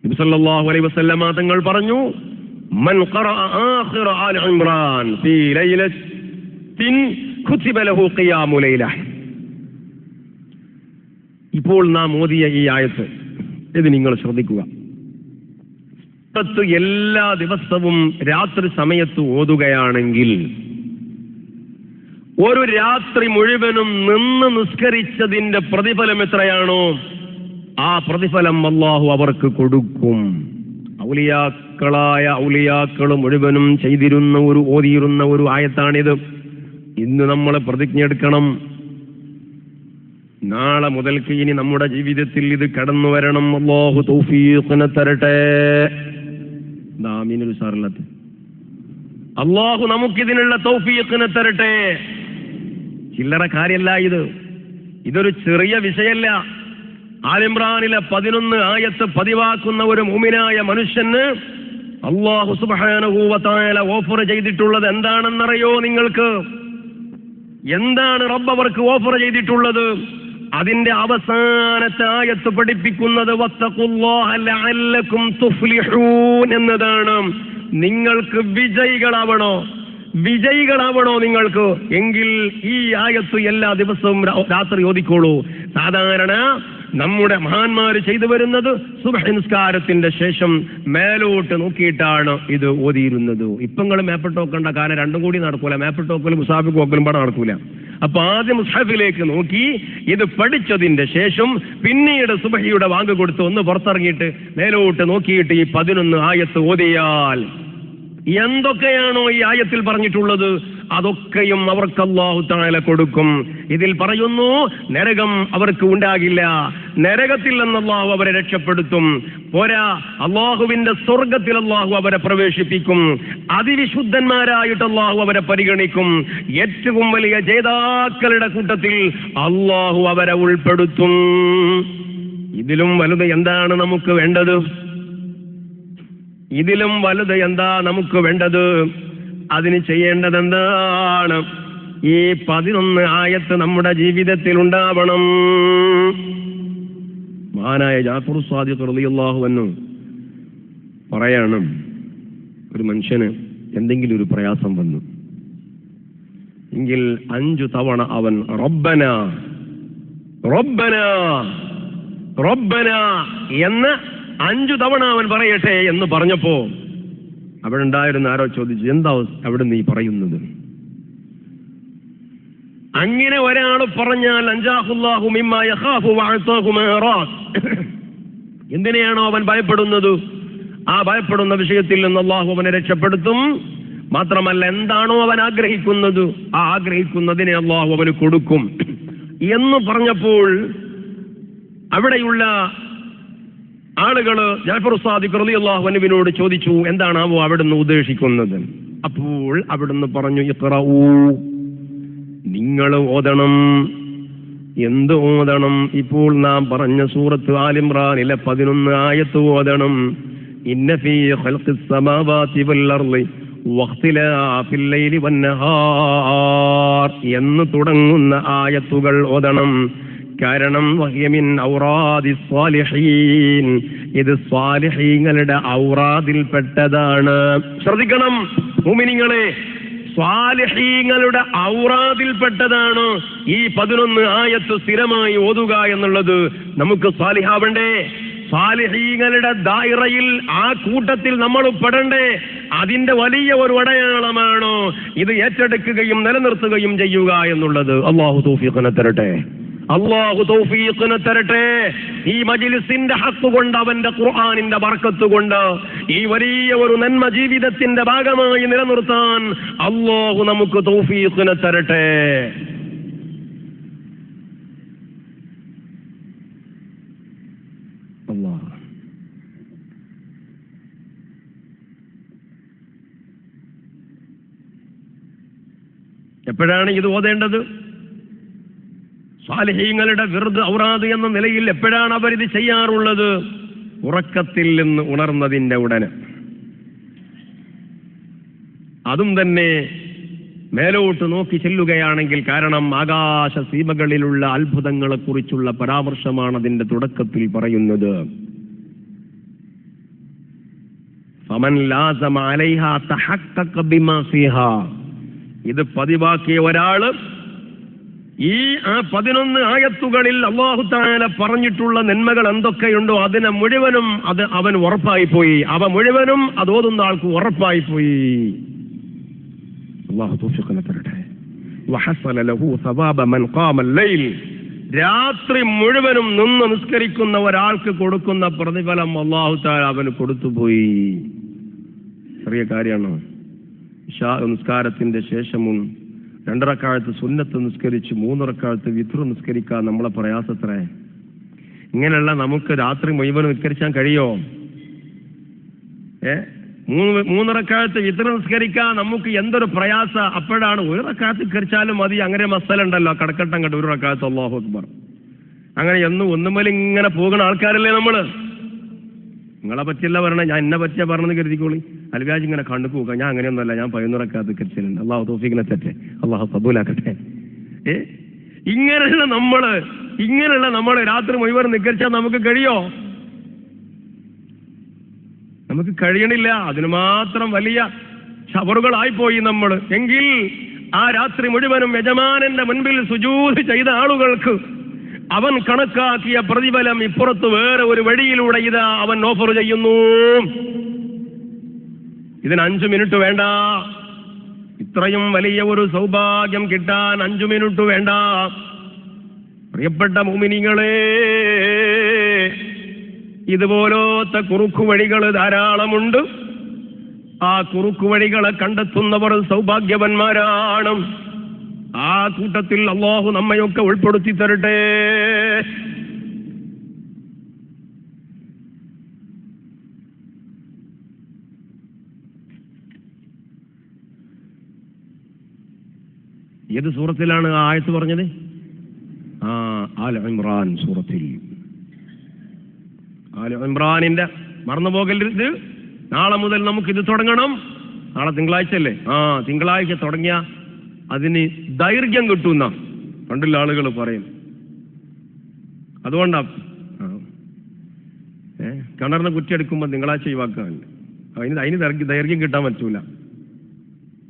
നബി സല്ലല്ലാഹു അലൈഹി വസല്ലമ തങ്ങൾ പറഞ്ഞു, മൻ ഖറഅ ആഖിറ ആൽ ഇംറാൻ ഫീ ലൈലത്തിൻ കുതിബ ലഹു ഖിയാമു ലൈല. ഇപ്പോൾ നാം ഓതിയ ഈ ആയത്ത് ഇത് നിങ്ങൾ ശ്രദ്ധിക്കുക. എല്ലാ ദിവസവും രാത്രി സമയത്ത് ഓതുകയാണെങ്കിൽ ഒരു രാത്രി മുഴുവനും നിന്ന് നിസ്കരിച്ചതിന്റെ പ്രതിഫലം എത്രയാണോ ആ പ്രതിഫലം അല്ലാഹു അവർക്ക് കൊടുക്കും. ഔലിയാക്കൾ മുഴുവനും ഓതിയിരുന്ന ഒരു ആയത്താണിത്. ഇന്ന് നമ്മൾ പ്രതിജ്ഞ എടുക്കണം, നാളെ മുതൽക്ക് ഇനി നമ്മുടെ ജീവിതത്തിൽ ഇത് കടന്നു വരണം. അല്ലാഹു തൗഫീഖിനെ തരട്ടെ. ആമീൻ സാറല്ലത്ത്. അല്ലാഹു നമുക്കിതിനുള്ള തൗഫീഖിനെ തരട്ടെ. ചില്ലറ കാര്യമല്ല ഇത്, ഇതൊരു ചെറിയ വിഷയമല്ല. ആൽ ഇംറാനിലെ 11 ആയത്ത് പതിവാക്കുന്ന ഒരു മുഅ്മിനായ മനുഷ്യന് അല്ലാഹു സുബ്ഹാനഹു വ തആല ഓഫർ ചെയ്തിട്ടുള്ളത് എന്താണെന്നറിയോ നിങ്ങൾക്ക്? എന്താണ് റബ്ബ് അവർക്ക് ഓഫർ ചെയ്തിട്ടുള്ളത്? അതിന്റെ അവസാനത്തെ ആയത്ത് പഠിപ്പിക്കുന്നത് വത്തഖുല്ലാഹ ലഅല്ലകും തുഫ്ലിഹൂൻ എന്നതാണ്. നിങ്ങൾക്ക് വിജയികളാവണോ നിങ്ങൾക്ക്? എങ്കിൽ ഈ ആയത്ത് എല്ലാ ദിവസവും രാത്രി ഓതിക്കോളൂ. സാധാരണ നമ്മുടെ മഹാന്മാര് ചെയ്തു വരുന്നത് സുബ്ഹ് നിസ്കാരത്തിന്റെ ശേഷം മേലോട്ട് നോക്കിയിട്ടാണ് ഇത് ഓതിയിരുന്നത്. ഇപ്പങ്ങൾ മേപ്പിട്ട് നോക്കണ്ട, കാരണം രണ്ടും കൂടി നടക്കൂല. മേപ്പിട്ട് നോക്കലും മുസാഫിക്ക് നോക്കലും പാടെ നടക്കൂല. അപ്പൊ ആദ്യം മുസ്ഹഫിലേക്ക് നോക്കി ഇത് പഠിച്ചതിന്റെ ശേഷം പിന്നീട് സുബ്ഹിയുടെ വാങ്ക് കൊടുത്ത് ഒന്ന് പുറത്തിറങ്ങിയിട്ട് മേലോട്ട് നോക്കിയിട്ട് ഈ 11 ആയത്ത് ഓതിയാൽ എന്തൊക്കെയാണോ ഈ ആയത്തിൽ പറഞ്ഞിട്ടുള്ളത് അതൊക്കെയും അവർക്ക് അല്ലാഹു തആല കൊടുക്കും. ഇതിൽ പറയുന്നു, നരകം അവർക്ക് ഉണ്ടാകില്ല, നരകത്തിൽ നിന്ന് അല്ലാഹു അവരെ രക്ഷപ്പെടുത്തും. പോരാ, അല്ലാഹുവിന്റെ സ്വർഗത്തിൽ അല്ലാഹു അവരെ പ്രവേശിപ്പിക്കും. അതിവിശുദ്ധന്മാരായിട്ട് അല്ലാഹു അവരെ പരിഗണിക്കും. ഏറ്റവും വലിയ ജേതാക്കളുടെ കൂട്ടത്തിൽ അല്ലാഹു അവരെ ഉൾപ്പെടുത്തും. ഇതിലും വലുത് എന്താണ് നമുക്ക് വേണ്ടത്? ഇതിലും വലുത് എന്താ നമുക്ക് വേണ്ടത്? അതിന് ചെയ്യേണ്ടത് എന്താണ്? ഈ 11 ആയത്ത് നമ്മുടെ ജീവിതത്തിൽ ഉണ്ടാവണം. മഹാനായ ജാഫർ സാദിഖ് റളിയല്ലാഹു അൻഹു പറയാണ്, ഒരു മനുഷ്യന് എന്തെങ്കിലും ഒരു പ്രയാസം വന്നു എങ്കിൽ 5 തവണ അവൻ റബ്ബന റബ്ബന റബ്ബന എന്ന് 5 തവണ അവൻ പറയട്ടെ എന്ന് പറഞ്ഞപ്പോ അവിടെ ഉണ്ടായിരുന്ന ആരോ ചോദിച്ചു, എന്താ അവിടെ നീ പറയുന്നത്? അങ്ങനെ ഒരാൾ പറഞ്ഞാൽ അൻജാഹുല്ലാഹു മിമ്മാ യഖാഫു വഅതാഹു മാ റാദ്. എന്തിനെയാണോ അവൻ ഭയപ്പെടുന്നത് ആ ഭയപ്പെടുന്ന വിഷയത്തിൽ നിന്ന് അല്ലാഹു അവനെ രക്ഷപ്പെടുത്തും. മാത്രമല്ല, എന്താണോ അവൻ ആഗ്രഹിക്കുന്നത് ആ ആഗ്രഹിക്കുന്നതിനെ അല്ലാഹു അവന് കൊടുക്കും എന്ന് പറഞ്ഞപ്പോൾ അവിടെയുള്ള ആളുകള് ജാഫർ സാദിഖ് റളിയല്ലാഹു അൻഹുവിനോട് ചോദിച്ചു, എന്താണാവോ അവിടുന്ന് ഉദ്ദേശിക്കുന്നത്? അപ്പോൾ അവിടുന്ന് പറഞ്ഞു, ഇഖ്റഊ, നിങ്ങൾ ഓതണം. എന്ത് ഓതണം? ഇപ്പോൾ നാം പറഞ്ഞ സൂറത്ത് ആൽ ഇംറാനിലെ 11 ആയത്ത് ഓതണം. ഇന്ന ഫീ ഖൽഖിസ് സമാവാതി വൽ അർളി വഖ്തിലാഫിൽ ലൈലി വന്നഹാർ എന്ന് തുടങ്ങുന്ന ആയത്തുകൾ ഓതണം. കാരണം വഹിയമിൻ ഔറാദി സ്വാലിഹീൻ, ഇത് സ്വാലിഹീങ്ങളുടെ ഔറാദിൽപ്പെട്ടതാണ്. ശ്രദ്ധിക്കണം മുഅ്മിനീങ്ങളെ, സ്വാലിഹീങ്ങളുടെ ഔറാദിൽപ്പെട്ടതാണ് ഈ 11 ആയത്ത് സ്ഥിരമായി ഓതുക എന്നുള്ളത്. നമുക്ക് സ്വാലിഹാവണ്ടേ? സ്വാലിഹീങ്ങളുടെ ദായിറയിൽ ആ കൂട്ടത്തിൽ നമ്മൾ പെടണ്ടേ? അതിന്റെ വലിയ ഒരു അടയാളമാണോ ഇത് ഏറ്റെടുക്കുകയും നിലനിർത്തുകയും ചെയ്യുക എന്നുള്ളത്? അല്ലാഹു തൗഫീഖിനെ തരട്ടെ. അല്ലാഹു തൗഫീഖിനെ തരട്ടെ. ഈ മജ്ലിസിന്റെ ഹഖ് കൊണ്ട്, അവന്റെ ഖുർആനിന്റെ ബർക്കത്ത് കൊണ്ട് ഈ വലിയ ഒരു നന്മ ജീവിതത്തിന്റെ ഭാഗമായി നിലനിർത്താൻ അല്ലാഹു നമുക്ക് തൗഫീഖിനെ തരട്ടെ. അല്ലാഹ് എപ്പോഴാണ് ഇത് ഓതേണ്ടത്? സാലിഹീങ്ങളുടെ വിർദ് ഔറാദ് എന്ന നിലയിൽ എപ്പോഴാണ് അവരിത് ചെയ്യാറുള്ളത്? ഉറക്കത്തിൽ നിന്ന് ഉണർന്നതിന്റെ ഉടനെ. അതും തന്നെ മേലോട്ട് നോക്കി ചെല്ലുകയാണെങ്കിൽ. കാരണം ആകാശ സീമകളിലുള്ള അത്ഭുതങ്ങളെ കുറിച്ചുള്ള പരാമർശമാണ് അതിന്റെ തുടക്കത്തിൽ പറയുന്നത്. ഫമൻ ലാസമ അലൈഹാ തഹഖഖ ബിമാ ഫീഹാ. ഇത് പതിവാക്കിയ ഒരാള് ഈ 11 ആയത്തുകളിൽ അല്ലാഹു തആല പറഞ്ഞിട്ടുള്ള നന്മകൾ എന്തൊക്കെയുണ്ടോ അതിനെ മുഴുവനും അവൻ ഉറപ്പായി പോയി. അവ മുഴുവനും അത് ഓതുന്ന ആൾക്ക് ഉറപ്പായി പോയി. അല്ലാഹു തൗഫീഖ് തരട്ടെ. വഹസല ലഹു സവാബ മൻ ഖാമ അൽ-ലൈൽ. രാത്രി മുഴുവനും നിന്ന് നിസ്കരിക്കുന്ന ഒരാൾക്ക് കൊടുക്കുന്ന പ്രതിഫലം അല്ലാഹു തആല അവന് കൊടുത്തുപോയി. ചെറിയ കാര്യമാണോ? ഇശാ നിസ്കാരത്തിന്റെ ശേഷമും 2 റക്അത്ത് സുന്നത്ത് നിസ്കരിച്ച് 3 റക്അത്ത് വിത്ർ നിസ്കരിക്കാൻ നമ്മളെ പ്രയാസത്രേ. ഇങ്ങനെയുള്ള നമുക്ക് രാത്രി മുഴുവൻ നിസ്കരിക്കാൻ കഴിയോ? 3 റക്അത്ത് വിത്ർ നിസ്കരിക്കാൻ നമുക്ക് എന്തൊരു പ്രയാസ. അപ്പോഴാണ് 1 റക്അത്ത് നിസ്കരിച്ചാലും മതി. അങ്ങനെ മസല ഉണ്ടല്ലോ, കടക്കട്ടം കണ്ട് 1 റക്അത്ത് അല്ലാഹു അക്ബർ. അങ്ങനെ ഒന്നുമേൽ ഇങ്ങനെ പോകുന്ന ആൾക്കാരല്ലേ നമ്മള്. നിങ്ങളെ പറ്റിയല്ല പറഞ്ഞത്, ഞാൻ എന്നെ പറ്റിയാ പറഞ്ഞെന്ന് കരുതിക്കോളി. അൽവ്യാജ് ഇങ്ങനെ കണ്ടു പോവുക. ഞാൻ അങ്ങനെയൊന്നുമല്ല, ഞാൻ 11 റക്അത്ത് നിസ്കരിച്ചിട്ടുണ്ട്. അല്ലാഹു തൗഫീഖിനെ തെറ്റെ, അല്ലാഹു ഖബൂലാക്കട്ടെ. ഇങ്ങനെയുള്ള നമ്മള് രാത്രി മുഴുവൻ നിസ്കരിച്ചാൽ നമുക്ക് കഴിയോ? നമുക്ക് കഴിയണില്ല. അതിന് മാത്രം വലിയ ശബറുകളായിപ്പോയി നമ്മൾ. എങ്കിൽ ആ രാത്രി മുഴുവനും യജമാനന്റെ മുൻപിൽ സുജൂദ് ചെയ്ത ആളുകൾക്ക് അവൻ കണക്കാക്കിയ പ്രതിഫലം ഇപ്പുറത്ത് വേറെ ഒരു വഴിയിലൂടെ ഇതാ അവൻ ഓഫർ ചെയ്യുന്നു. ഇതിന് 5 മിനിറ്റ് വേണ്ട. ഇത്രയും വലിയ ഒരു സൗഭാഗ്യം കിട്ടാൻ 5 മിനിറ്റ് വേണ്ട. പ്രിയപ്പെട്ട മുഅ്മിനീങ്ങളെ, ഇതുപോലത്തെ കുറുക്കുവഴികൾ ധാരാളമുണ്ട്. ആ കുറുക്കുവഴികളെ കണ്ടെത്തുന്നവർ സൗഭാഗ്യവന്മാരാണ്. ആ കൂട്ടത്തിൽ അല്ലാഹു നമ്മയൊക്കെ ഉൾപ്പെടുത്തി തരട്ടെ. ഏത് സൂറത്തിലാണ് ആ ആയത്ത് പറഞ്ഞത്? ആൽ ഇമ്രാൻ സൂറത്തിൽ. ആൽ ഇമ്രാനിന്റെ മറന്നുപോകരുത്. നാളെ മുതൽ നമുക്കിത് തുടങ്ങണം. നാളെ തിങ്കളാഴ്ച അല്ലേ? തിങ്കളാഴ്ച തുടങ്ങിയ അതിന് ദൈർഘ്യം കിട്ടുന്ന പണ്ടുള്ള ആളുകൾ പറയും. അതുകൊണ്ടാ കിണറിന് കുറ്റിയെടുക്കുമ്പോൾ തിങ്കളാഴ്ച ഒഴിവാക്കാറില്ല. അതിന് ദൈർഘ്യം കിട്ടാൻ പറ്റൂല.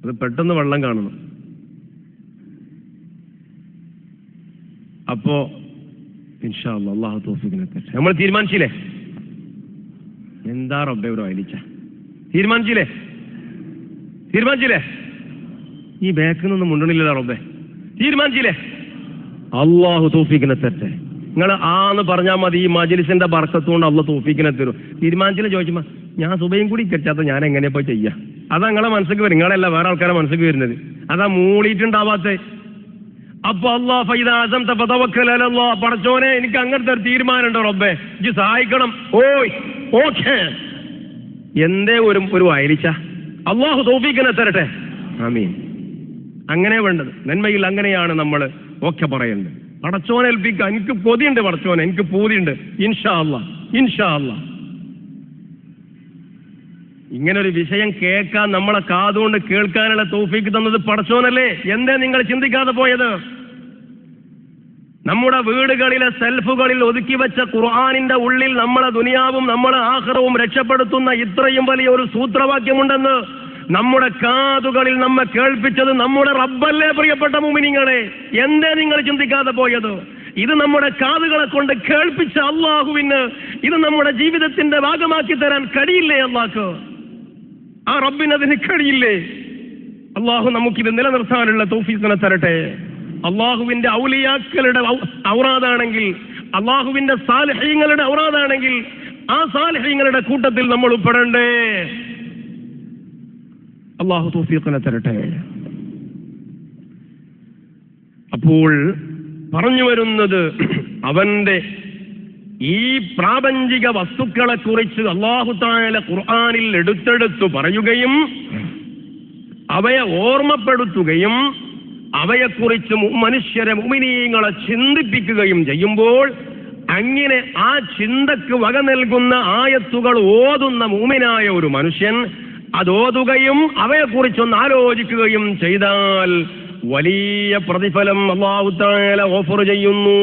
അത് പെട്ടെന്ന് വെള്ളം കാണണം. അപ്പോ ഇൻഷാ അല്ലാഹ് അല്ലാഹു തൗഫീഖിനെ തരട്ടെ. നമ്മൾ തീരുമാനിച്ചില്ലേ? എന്താ റബ്ബേ ഒരു അയലിച്ച തീരുമാനിച്ചില്ലേ? ഈ ബാക്കിൽ നിന്നും മുണ്ടണില്ലല്ലോ റബ്ബേ. തീരുമാനിച്ചില്ലേ? അല്ലാഹു തൗഫീഖിനെ തരട്ടെ. നിങ്ങൾ ആന്ന് പറഞ്ഞാൽ മതി. ഈ മജ്ലിസിന്റെ ബർക്കത്തുകൊണ്ട് അല്ലാഹു തൗഫീഖിനെ തരും. തീരുമാനിച്ചില്ല ചോദിച്ചുമ്പോ ഞാൻ സുബഹിയും കൂടി കെറ്റാത്ത ഞാൻ എങ്ങനെയാ പോയി ചെയ്യാ? അതാ നിങ്ങളെ മനസ്സിലേക്ക് വരും. നിങ്ങളല്ല വേറെ ആൾക്കാരെ മനസ്സിലേക്ക് വരുന്നത്. അതാ മൂളിയിട്ടുണ്ടാവാത്ത. അപ്പൊ അല്ലാഹ് ഫൈദാ അസംത ഫതവക്കൽ അലല്ലാഹ്. പടച്ചോനെ, എനിക്ക് അങ്ങനത്തെ ഒരു തീരുമാനമുണ്ടോ റബ്ബേ, ഇജ്ജ് സഹായിക്കണം. ഓക്കേ എന്തേ ഒരു അയലിച്ച. അല്ലാഹു തൗഫീഖിനെ തരട്ടെ. ആമീൻ. അങ്ങനെ വേണ്ടത്. നന്മയിൽ അങ്ങനെയാണ് നമ്മൾ ഓക്കെ പറയേണ്ടത്. പടച്ചോനെ ഏൽപ്പിക്കുക. എനിക്ക് കൊതിയുണ്ട് പടച്ചോനെ, എനിക്ക് പൂതിയുണ്ട്. ഇൻഷാ അല്ലാഹ്. ഇങ്ങനൊരു വിഷയം കേൾക്കാൻ, നമ്മളെ കാതുകൊണ്ട് കേൾക്കാനുള്ള തൗഫീഖ് തന്നത് പടച്ചോനല്ലേ? എന്തേ നിങ്ങൾ ചിന്തിക്കാതെ പോയത്? നമ്മുടെ വീടുകളിലെ സെൽഫുകളിൽ ഒതുക്കി വെച്ച ഖുർആനിന്റെ ഉള്ളിൽ നമ്മളെ ദുനിയാവും നമ്മളെ ആഖിറവും രക്ഷപ്പെടുത്തുന്ന ഇത്രയും വലിയ ഒരു സൂത്രവാക്യമുണ്ടെന്ന് നമ്മുടെ കാതുകളിൽ നമ്മെ കേൾപ്പിച്ചത് നമ്മുടെ റബ്ബല്ലേ? പ്രിയപ്പെട്ട മുഅ്മിനീങ്ങളെ, എന്തേ നിങ്ങൾ ചിന്തിക്കാതെ പോയത്? ഇത് നമ്മുടെ കാതുകളെ കൊണ്ട് കേൾപ്പിച്ച അല്ലാഹുവിന് ഇത് നമ്മുടെ ജീവിതത്തിന്റെ ഭാഗമാക്കി തരാൻ കഴിയില്ലേ? അല്ലാഹു, ആ റബ്ബിന് അതിന് കഴിയില്ലേ? അല്ലാഹു നമുക്കിത് നിലനിർത്താനുള്ള തൗഫീഖിനെ തരട്ടെ. അല്ലാഹുവിന്റെ ഔലിയാക്കളുടെ ഔറാദാണെങ്കിൽ, അല്ലാഹുവിന്റെ സാലിഹീങ്ങളുടെ ഔറാദാണെങ്കിൽ ആ സാലിഹീങ്ങളുടെ കൂട്ടത്തിൽ നമ്മൾ ഉൾപ്പെടണ്ടേ? അല്ലാഹു തൗഫീഖിനെ തരട്ടെ. അപ്പോൾ പറഞ്ഞു വരുന്നത്, അവന്റെ ഈ പ്രാപഞ്ചിക വസ്തുക്കളെ കുറിച്ച് അല്ലാഹു തആല ഖുർആനിൽ എടുത്തെടുത്തു പറയുകയും അവയെ ഓർമ്മപ്പെടുത്തുകയും അവയെക്കുറിച്ച് മനുഷ്യരെ മുഅ്മിനീങ്ങളെ ചിന്തിപ്പിക്കുകയും ചെയ്യുമ്പോൾ, അങ്ങനെ ആ ചിന്തക്ക് വക നൽകുന്ന ആയത്തുകൾ ഓതുന്ന മുഅ്മിനായ ഒരു മനുഷ്യൻ അതോതുകയും അവയെക്കുറിച്ചൊന്ന് ആലോചിക്കുകയും ചെയ്താൽ വലിയ പ്രതിഫലം അല്ലാഹു തആല ഓഫർ ചെയ്യുന്നു.